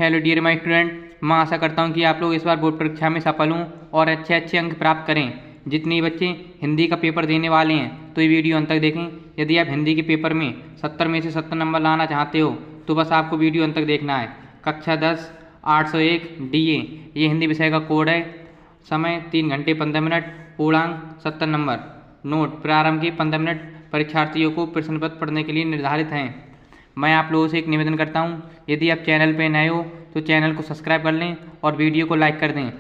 Hello dear my student, मैं आशा करता हूं कि आप लोग इस बार बोर्ड परीक्षा में सफल हों और अच्छे अच्छे अंक प्राप्त करें। जितने बच्चे हिंदी का पेपर देने वाले हैं तो ये वीडियो अंत तक देखें। यदि आप हिंदी के पेपर में 70 में से 70 नंबर लाना चाहते हो तो बस आपको वीडियो अंत तक देखना है। कक्षा 10 801 DA ये हिंदी विषय का कोड है। समय 3 घंटे 15 मिनट, पूर्णांक 70 नंबर। नोट: प्रारंभ के 15 मिनट परीक्षार्थियों को प्रश्न पत्र पढ़ने के लिए निर्धारित हैं। मैं आप लोगों से एक निवेदन करता हूं, यदि आप चैनल पर नए हो तो चैनल को सब्सक्राइब कर लें और वीडियो को लाइक कर दें।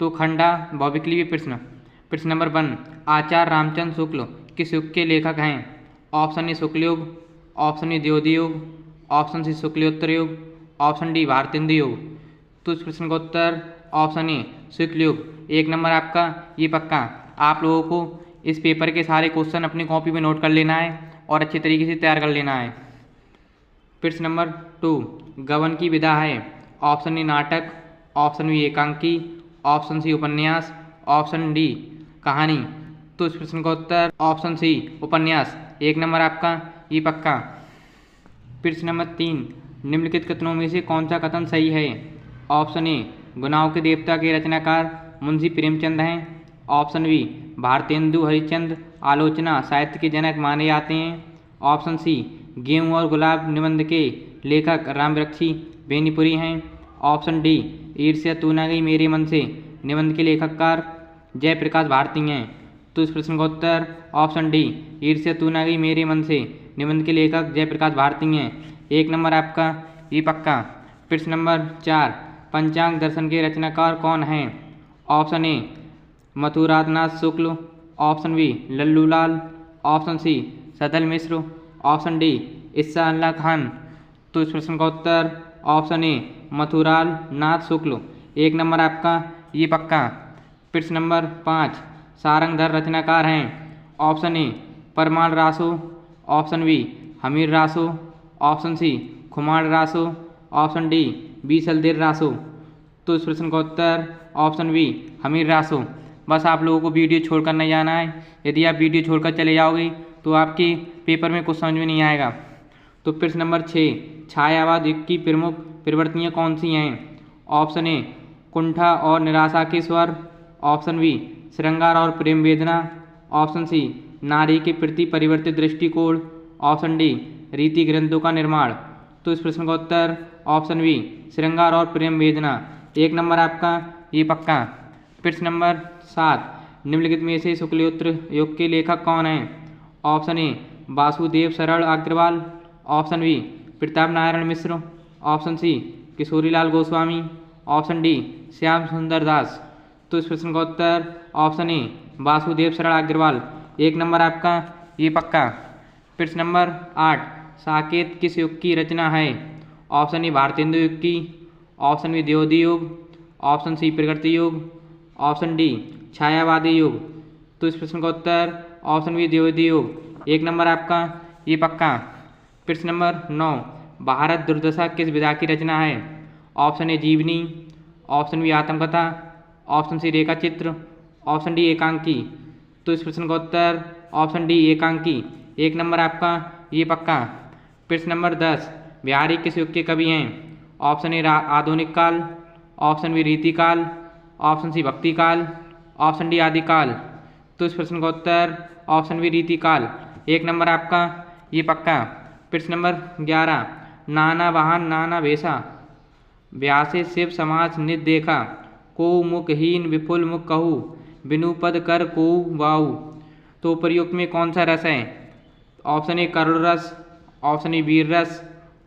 तो खंडा बहुविकल्पीय प्रश्न नंबर 1, आचार्य रामचंद्र शुक्ल किस युग के लेखक हैं? ऑप्शन ए शुक्ल युग, ऑप्शन ए द्वितीय युग, ऑप्शन सी शुक्लोत्तर युग, ऑप्शन डी भारतेंदु युग। तो इस प्रश्न का उत्तर ऑप्शन ए शुक्ल युग। 1 नंबर आपका ये पक्का। आप लोगों को इस पेपर के सारे क्वेश्चन अपनी कॉपी में नोट कर लेना है और अच्छे तरीके से तैयार कर लेना है। प्रश्न नंबर 2, गबन की विधा है? ऑप्शन ए नाटक, ऑप्शन बी एकांकी, ऑप्शन सी उपन्यास, ऑप्शन डी कहानी। तो इस प्रश्न का उत्तर ऑप्शन सी उपन्यास। 1 नंबर आपका ये पक्का। प्रश्न नंबर 3, निम्नलिखित कथनों में से कौन सा कथन सही है? ऑप्शन ए गुनाहों के देवता के रचनाकार मुंशी प्रेमचंद हैं, ऑप्शन बी भारतेंदु हरिश्चंद्र आलोचना साहित्य के जनक माने जाते हैं, ऑप्शन सी गेहूँ और गुलाब निबंध के लेखक रामवृक्षी बेनीपुरी हैं, ऑप्शन डी ईर्ष्या तू न गई मेरे मन से निबंध के लेखककार जयप्रकाश भारती हैं। तो इस प्रश्न का उत्तर ऑप्शन डी ईर्ष्या तू न गई मेरे मन से निबंध के लेखक जयप्रकाश भारती हैं। 1 नंबर आपका ये पक्का। प्रश्न नंबर 4, पंचांग दर्शन के रचनाकार कौन हैं? Option A Mathuranath Shukla, option B Lallulal, option C Sadal Mishra, option D Isa Allah Khan. तो इस प्रश्न का उत्तर ऑप्शन ए मथुराल नाथ शुक्ल। 1 नंबर आपका ये पक्का। प्रश्न नंबर 5, सारंगधर रचनाकार हैं? ऑप्शन ए परमाण Raso, option B Hamir Raso, option C Khuman Raso, option D Bisaldev Raso. तो इस प्रश्न का उत्तर ऑप्शन बी हमीर रासो। बस आप लोगों को वीडियो छोड़कर नहीं जाना है। यदि आप वीडियो छोड़कर चले जाओगे तो आपके पेपर में कुछ समझ में नहीं आएगा। तो प्रश्न नंबर 6, छायावाद युग की प्रमुख प्रवृत्तियाँ कौन सी हैं? ऑप्शन ए कुंठा और निराशा के स्वर, ऑप्शन बी श्रृंगार और प्रेम वेदना, ऑप्शन सी नारी के प्रति परिवर्तित दृष्टिकोण, ऑप्शन डी रीति ग्रंथों का निर्माण। तो इस प्रश्न का उत्तर ऑप्शन बी श्रृंगार और प्रेम वेदना। 1 नंबर आपका ये पक्का। प्रश्न नंबर 7, निम्नलिखित में से शुक्लोत्तर युग के लेखक कौन हैं? Option A Vasudev Sharan Agrawal, option B Pratap Narayan Mishra, option C Kishorilal Goswami, option D Shyam Sundar Das. तो इस प्रश्न का उत्तर ऑप्शन ए वासुदेव शरण अग्रवाल। 1 नंबर आपका ये पक्का। प्रश्न नंबर 8, साकेत किस युग की रचना है? ऑप्शन ए भारतेंदु युग की, ऑप्शन बी द्वितीय युग, ऑप्शन सी प्रगति युग, ऑप्शन डी छायावादी युग। तो इस प्रश्न का उत्तर ऑप्शन बी द्वितीय युग। 1 नंबर आपका ये पक्का। प्रश्न नंबर 9, भारत दुर्दशा किस विधा की रचना है? ऑप्शन ए जीवनी, ऑप्शन बी आत्मकथा, ऑप्शन सी रेखा चित्र, ऑप्शन डी एकांकी। तो इस प्रश्न का उत्तर ऑप्शन डी एकांकी। 1 नंबर आपका ये पक्का। प्रश्न नंबर 10, बिहारी किस युग के कवि हैं? ऑप्शन ए आधुनिक काल, ऑप्शन बी रीतिकाल, ऑप्शन सी भक्ति काल, ऑप्शन डी आदिकाल। तो इस प्रश्न का उत्तर ऑप्शन बी रीतिकाल। 1 नंबर आपका ये पक्का। प्रश्न नंबर 11, नाना वाहन नाना वेशा व्यासे शिव समाज नित देखा को मुखहीन विपुल मुख कहू बिनु पद कर को वाऊ। तो प्रयुक्त में कौन सा रस है? ऑप्शन ए करुण रस, ऑप्शन ए वीर रस,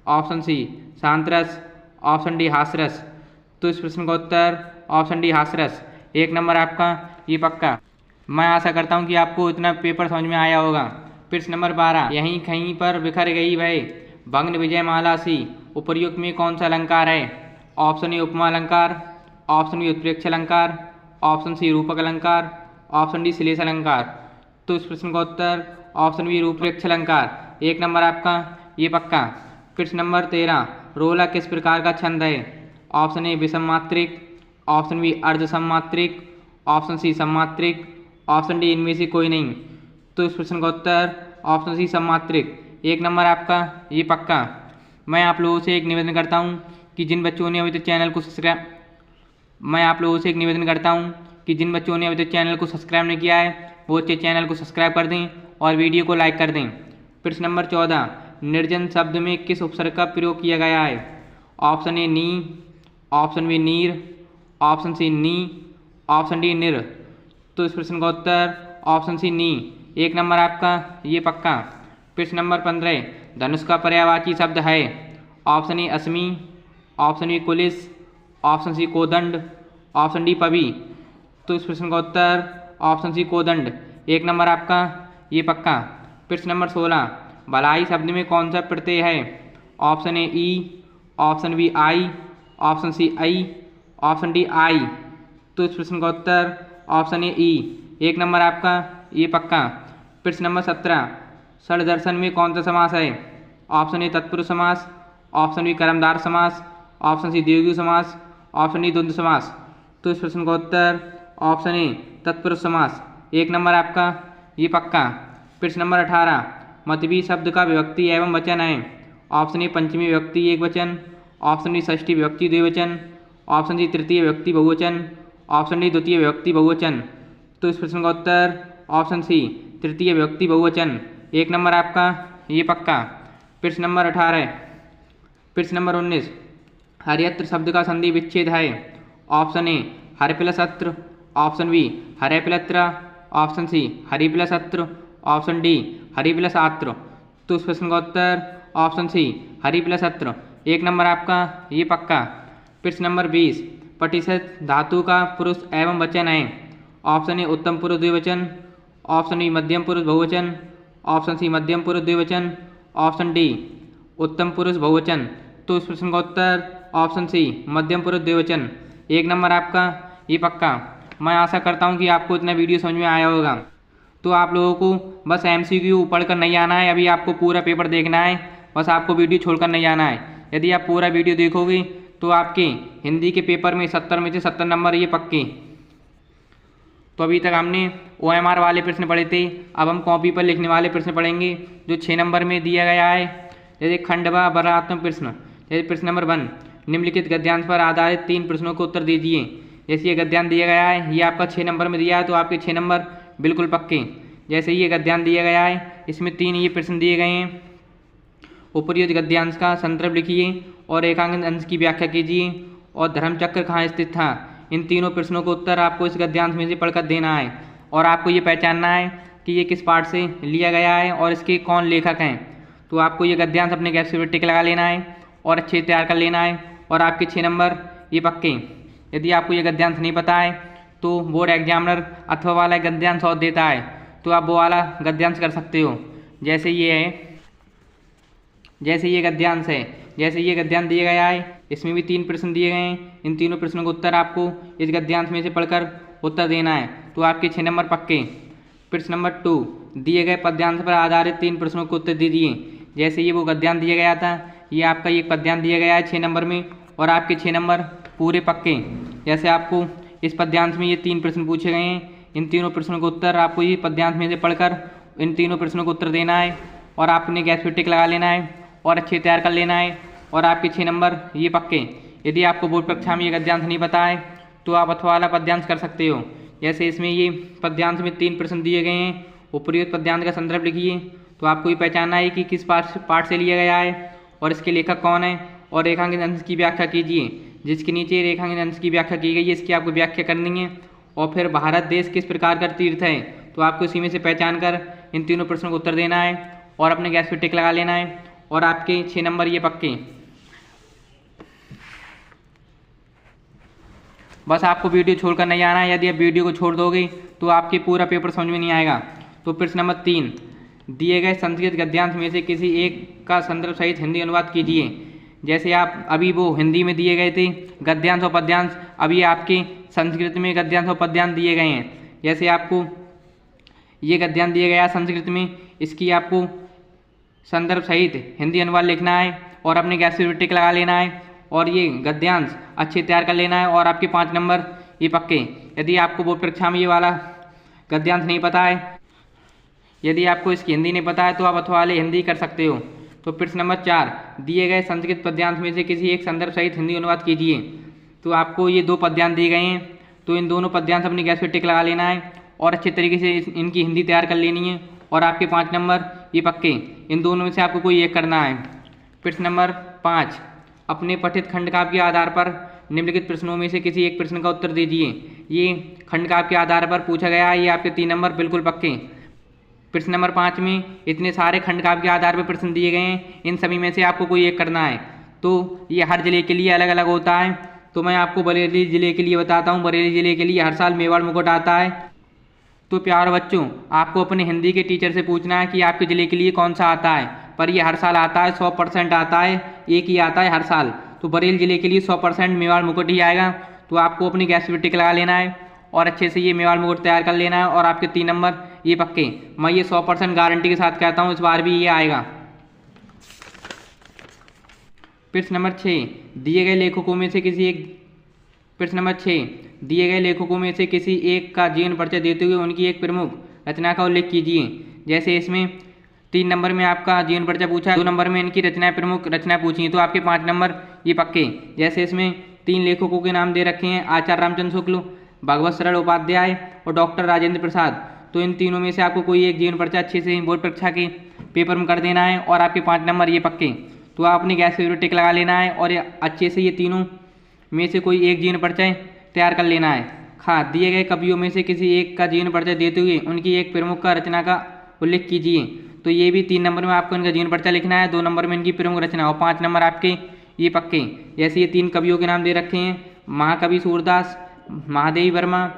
ऑप्शन सी शांत रस, ऑप्शन डी हास्य रस। तो इस प्रश्न का उत्तर ऑप्शन डी हास्य रस। 1 नंबर आपका ये पक्का। मैं आशा करता हूँ कि आपको इतना पेपर समझ में आया होगा। प्रश्न नंबर 12, यहीं कहीं पर बिखर गई वह भग्न विजय माला सी उपर्युक्त में कौन सा अलंकार है? ऑप्शन ए उपमा अलंकार, ऑप्शन बी उत्प्रेक्ष अलंकार, ऑप्शन सी रूपक अलंकार, ऑप्शन डी श्लेष अलंकार। तो इस प्रश्न का उत्तर ऑप्शन बी रूपरेक्ष अलंकार। 1 नंबर आपका ये पक्का। प्रश्न नंबर 13, रोला किस प्रकार का छंद है? ऑप्शन ए विषम मात्रिक, ऑप्शन बी अर्ध सममात्रिक, ऑप्शन सी सममात्रिक, ऑप्शन डी इनमें से कोई नहीं। तो इस प्रश्न का उत्तर ऑप्शन सी सममात्रिक। 1 नंबर आपका ये पक्का। मैं आप लोगों से एक निवेदन करता हूँ कि जिन बच्चों ने अभी तक चैनल को सब्सक्राइब मैं आप लोगों से एक निवेदन करता हूं कि जिन बच्चों ने अभी तक चैनल को सब्सक्राइब नहीं किया है वो बच्चे चैनल को सब्सक्राइब कर दें और वीडियो को लाइक कर दें। प्रश्न नंबर 14, निर्जन शब्द में किस उपसर्ग का प्रयोग किया गया है? ऑप्शन ए नी, ऑप्शन बी नीर, ऑप्शन सी नी, ऑप्शन डी निर। तो इस प्रश्न का उत्तर ऑप्शन सी नी। 1 नंबर आपका ये पक्का। प्रश्न नंबर 15, धनुष का पर्यायवाची शब्द है? ऑप्शन ए असमी, ऑप्शन बी कुलिस, ऑप्शन सी कोदंड, ऑप्शन डी पवी। तो इस प्रश्न का उत्तर ऑप्शन सी कोदंड। 1 नंबर आपका ये पक्का। प्रश्न नंबर 16, भलाई शब्द में कौन सा प्रत्यय है? ऑप्शन ए ई, ऑप्शन बी आई, ऑप्शन सी आई, ऑप्शन डी आई। तो इस प्रश्न का उत्तर ऑप्शन ए ई। 1 नंबर आपका ये पक्का। प्रश्न नंबर 17, षड्दर्शन में कौन सा समास है? ऑप्शन ए तत्पुरुष समास, ऑप्शन बी कर्मधारय समास, ऑप्शन सी द्विगु समास, ऑप्शन डी द्वंद्व समास। तो इस प्रश्न का उत्तर ऑप्शन ए तत्पुरुष समास। 1 नंबर आपका ये पक्का। प्रश्न नंबर 18, मतवी शब्द का विभक्ति एवं वचन है? ऑप्शन ए पंचमी विभक्ति एक वचन, ऑप्शन बी षष्ठी विभक्ति द्विवचन, ऑप्शन सी तृतीय विभक्ति बहुवचन, ऑप्शन डी द्वितीय विभक्ति बहुवचन। तो इस प्रश्न का उत्तर ऑप्शन सी तृतीय विभक्ति बहुवचन। 1 नंबर आपका ये पक्का। प्रश्न नंबर 18, प्रश्न नंबर 19, हर्यत्र शब्द का संधि विच्छेद है? ऑप्शन ए हर प्लस अत्र, ऑप्शन बी हरे प्लत्र, ऑप्शन सी हरि प्लस अत्र, ऑप्शन डी हरि प्लस आत्र। तो इस प्रश्न का उत्तर ऑप्शन सी हरि प्लस अत्र। 1 नंबर आपका ये पक्का। प्रश्न नंबर 20, प्रतिशत धातु का पुरुष एवं वचन है? ऑप्शन ए उत्तम पुरुष द्विवचन, ऑप्शन बी मध्यम पुरुष बहुवचन, ऑप्शन सी मध्यम पुरुष द्विवचन, ऑप्शन डी उत्तम पुरुष बहुवचन। तो इस प्रश्न का उत्तर ऑप्शन सी मध्यम पुरुष द्विवचन। 1 नंबर आपका ये पक्का। मैं आशा करता हूँ कि आपको इतना वीडियो समझ में आया होगा। तो आप लोगों को बस MCQ पढ़कर नहीं आना है, अभी आपको पूरा पेपर देखना है, बस आपको वीडियो छोड़कर नहीं आना है। यदि आप पूरा वीडियो देखोगे तो आपके हिंदी के पेपर में 70 में से 70 नंबर ये पक्के। तो अभी तक हमने OMR वाले प्रश्न पढ़े थे, अब हम कॉपी पर लिखने वाले प्रश्न पढ़ेंगे जो 6 नंबर में दिया गया है। जैसे खंड व वर्णात्मक प्रश्न। जैसे प्रश्न नंबर 1, निम्नलिखित गद्यांश पर आधारित 3 प्रश्नों को उत्तर दीजिए। जैसे ये गद्यांश दिया गया है, ये आपका 6 नंबर में दिया है, तो आपके 6 नंबर बिल्कुल पक्के। जैसे ये गद्यांश दिया गया है, इसमें 3 ये प्रश्न दिए गए हैं। उपर्युक्त गद्यांश का संदर्भ लिखिए और रेखांकन अंश की व्याख्या कीजिए और धर्मचक्र कहाँ स्थित था। इन तीनों प्रश्नों को उत्तर आपको इस गद्यांश में से पढ़कर देना है और आपको ये पहचानना है कि ये किस पाठ से लिया गया है और इसके कौन लेखक हैं। तो आपको ये गद्यांश अपने गैस पे टिक लगा लेना है और अच्छे से तैयार कर लेना है और आपके 6 नंबर ये पक्के। यदि आपको ये गद्यांश नहीं पता है तो बोर्ड एग्जामिनर अथवा वाला गद्यांश और देता है तो आप वो वाला गद्यांश कर सकते हो। जैसे ये है, जैसे ये गद्यांश है, जैसे ये गद्यांश दिया गया है, इसमें भी 3 प्रश्न दिए गए हैं। इन तीनों प्रश्नों का उत्तर आपको इस गद्यांश में से पढ़कर उत्तर देना है, तो आपके 6 नंबर पक्के। प्रश्न नंबर 2, दिए गए पद्यांश पर आधारित 3 प्रश्नों को उत्तर दीजिए। जैसे ये वो गद्यांश दिया गया था, ये आपका ये पद्यांश दिया गया है 6 नंबर में और आपके 6 नंबर पूरे पक्के। जैसे आपको इस पद्यांश में ये 3 प्रश्न पूछे गए हैं, इन तीनों प्रश्नों का उत्तर आपको ये पद्यांश में से पढ़कर इन तीनों प्रश्नों को उत्तर देना है और आपने गैस पे टिक लगा लेना है और अच्छे तैयार कर लेना है और आपके 6 नंबर ये पक्के। यदि आपको बोर्ड परीक्षा में ये गद्यांश नहीं पता है तो आप अथवा वाला पद्यांश कर सकते हो। जैसे इसमें ये पद्यांश में 3 प्रश्न दिए गए हैं, उपर्युक्त पद्यांश का संदर्भ लिखिए। तो आपको ये पहचानना है कि किस पाठ से लिया गया है और इसके लेखक कौन है और रेखांकित अंश की व्याख्या कीजिए। जिसके नीचे रेखांकित अंश की व्याख्या की गई है इसकी आपको व्याख्या करनी है। और फिर भारत देश किस प्रकार का तीर्थ है, तो आपको इसी में से पहचान कर इन तीनों प्रश्नों को उत्तर देना है और अपने गैस पे टिक लगा लेना है और आपके 6 नंबर ये पक्के। बस आपको वीडियो छोड़कर नहीं आना है, यदि आप वीडियो को छोड़ दोगे तो आपके पूरा पेपर समझ में नहीं आएगा। तो प्रश्न नंबर 3, दिए गए संस्कृत गद्यांश में से किसी एक का संदर्भ सहित हिंदी अनुवाद कीजिए। जैसे आप अभी वो हिंदी में दिए गए थे गद्यांश और पद्यांश, अभी आपके संस्कृत में गद्यांश और पद्यांश दिए गए हैं। जैसे आपको ये गद्यांश दिया गया संस्कृत में, इसकी आपको संदर्भ सहित हिंदी अनुवाद लिखना है और अपने गैस पे टिक लगा लेना है और ये गद्यांश अच्छे तैयार कर लेना है और आपके 5 नंबर ये पक्के। यदि आपको बोर्ड परीक्षा में ये वाला गद्यांश नहीं पता है, यदि आपको इसकी हिंदी नहीं पता है तो आप अथवा वाले हिंदी कर सकते हो। तो प्रश्न नंबर 4, दिए गए संस्कृत पद्यांश में से किसी एक संदर्भ सहित हिंदी अनुवाद कीजिए। तो आपको ये 2 पद्यांश दिए गए हैं, तो इन दोनों पद्यांश अपनी गैस पे टिक लगा लेना है और अच्छे तरीके से इनकी हिंदी तैयार कर लेनी है। और आपके 5 नंबर ये पक्के, इन दोनों में से आपको कोई एक करना है। प्रश्न नंबर 5, अपने पठित खंड काव्य के आधार पर निम्नलिखित प्रश्नों में से किसी एक प्रश्न का उत्तर दीजिए। ये खंड काव्य के आधार पर पूछा गया है, ये आपके 3 नंबर बिल्कुल पक्के। प्रश्न नंबर 5 में इतने सारे खंड काव्य के आधार पर प्रश्न दिए गए हैं, इन सभी में से आपको कोई एक करना है। तो ये हर जिले के लिए अलग अलग होता है। तो मैं आपको बरेली जिले के लिए बताता हूँ। बरेली जिले के लिए हर साल मेवाड़ मुकुट आता है। तो प्यारे बच्चों, आपको अपने हिंदी के टीचर से पूछना है कि आपके ज़िले के लिए कौन सा आता है, पर ये हर साल आता है, 100% आता है, एक ही आता है हर साल। तो बरेली जिले के लिए 100% मेवाड़ मुकुट ही आएगा। तो आपको अपनी गैस पे टिक लगा लेना है और अच्छे से ये मेवाड़ मुकुट तैयार कर लेना है और आपके 3 नंबर ये पक्के। मैं ये 100% गारंटी के साथ कहता हूँ इस बार भी ये आएगा। प्रश्न नंबर 6, दिए गए लेखकों में से किसी एक प्रश्न नंबर 6, दिए गए लेखकों में से किसी एक का जीवन परिचय देते हुए उनकी एक प्रमुख रचना का उल्लेख कीजिए। जैसे इसमें 3 नंबर में आपका जीवन परिचय पूछा है, 2 नंबर में इनकी रचनाएं प्रमुख रचनाएं पूछी, तो आपके 5 नंबर ये पक्के। जैसे इसमें 3 लेखकों के नाम दे रखे हैं, आचार्य रामचंद्र शुक्ल, भगवत सरल उपाध्याय और डॉक्टर राजेंद्र प्रसाद। तो इन तीनों में से आपको कोई एक जीवन परिचय अच्छे से बोर्ड परीक्षा के पेपर में कर देना है और आपके 5 नंबर ये पक्के। तो आप अपनी गैस पे टिक लगा लेना है और अच्छे से ये तीनों में से कोई एक जीवन परिचय तैयार कर लेना है। हाँ, दिए गए कवियों में से किसी एक का जीवन परिचय देते हुए उनकी एक प्रमुख का रचना का उल्लेख कीजिए। तो ये भी 3 नंबर में आपको इनका जीवन परिचय लिखना है, 2 नंबर में इनकी प्रमुख रचना और 5 नंबर आपके ये पक्के। जैसे ये 3 कवियों के नाम दे रखे हैं, महाकवि सूरदास, महादेवी वर्मा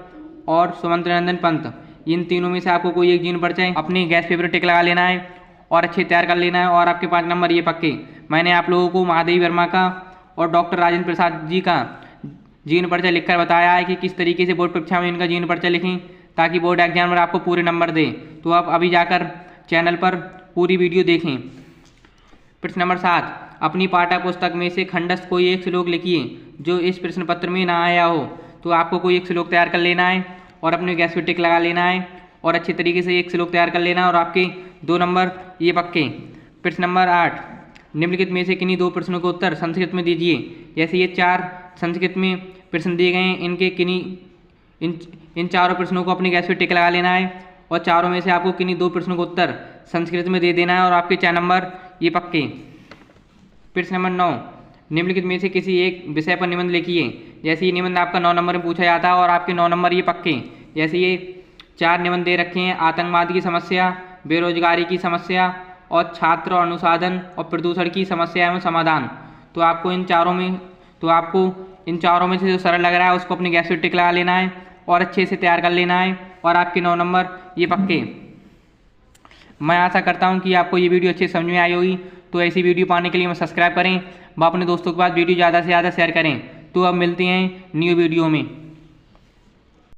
और सुमंत्र पंत। इन तीनों में से आपको कोई एक जीवन परिचय अपनी गैस पेपर टिक लगा लेना है और अच्छे तैयार कर लेना है और आपके 5 नंबर ये पक्के। मैंने आप लोगों को महादेवी वर्मा का और डॉक्टर राजेंद्र प्रसाद जी का जीवन परिचय लिखकर बताया है कि किस तरीके से बोर्ड परीक्षा में इनका जीवन परिचय लिखें ताकि बोर्ड एग्जाम में आपको पूरे नंबर दे। तो आप अभी जाकर चैनल पर पूरी वीडियो देखें। प्रश्न नंबर 7, अपनी पाठ्य पुस्तक में से खंडस्थ कोई एक श्लोक लिखिए जो इस प्रश्न पत्र में ना आया हो। तो आपको कोई एक श्लोक तैयार कर लेना है और अपने गैस पे टिक लगा लेना है और अच्छे तरीके से एक श्लोक तैयार कर लेना है और आपके 2 नंबर ये पक्के। प्रश्न नंबर 8, निम्नलिखित में से किन्हीं 2 प्रश्नों के उत्तर संस्कृत में दीजिए। जैसे ये 4 संस्कृत में प्रश्न दिए गए हैं, इनके किन्हीं इन चारों प्रश्नों को अपनी गैस पे टिक लगा लेना है और चारों में से आपको किन्हीं 2 प्रश्नों का उत्तर संस्कृत में दे देना है और आपके 4 नंबर ये पक्के। प्रश्न नंबर 9, निम्नलिखित में से किसी एक विषय पर निबंध लिखिए। जैसे ये निबंध आपका 9 नंबर में पूछा जाता है और आपके 9 नंबर ये पक्के। जैसे ये 4 निबंध दे रखे हैं, आतंकवाद की समस्या, बेरोजगारी की समस्या और छात्र अनुसाधन और प्रदूषण की समस्या एवं समाधान। तो आपको इन चारों में से जो सरल लग रहा है उसको अपनी गैस पे टिक लगा लेना है और अच्छे से तैयार कर लेना है और आपके 9 नंबर ये पक्के। मैं आशा करता हूं कि आपको ये वीडियो अच्छे समझ में आई होगी। तो ऐसी वीडियो पाने के लिए सब्सक्राइब करें व अपने दोस्तों के पास वीडियो ज़्यादा से ज़्यादा शेयर करें। तो अब मिलते हैं न्यू वीडियो में।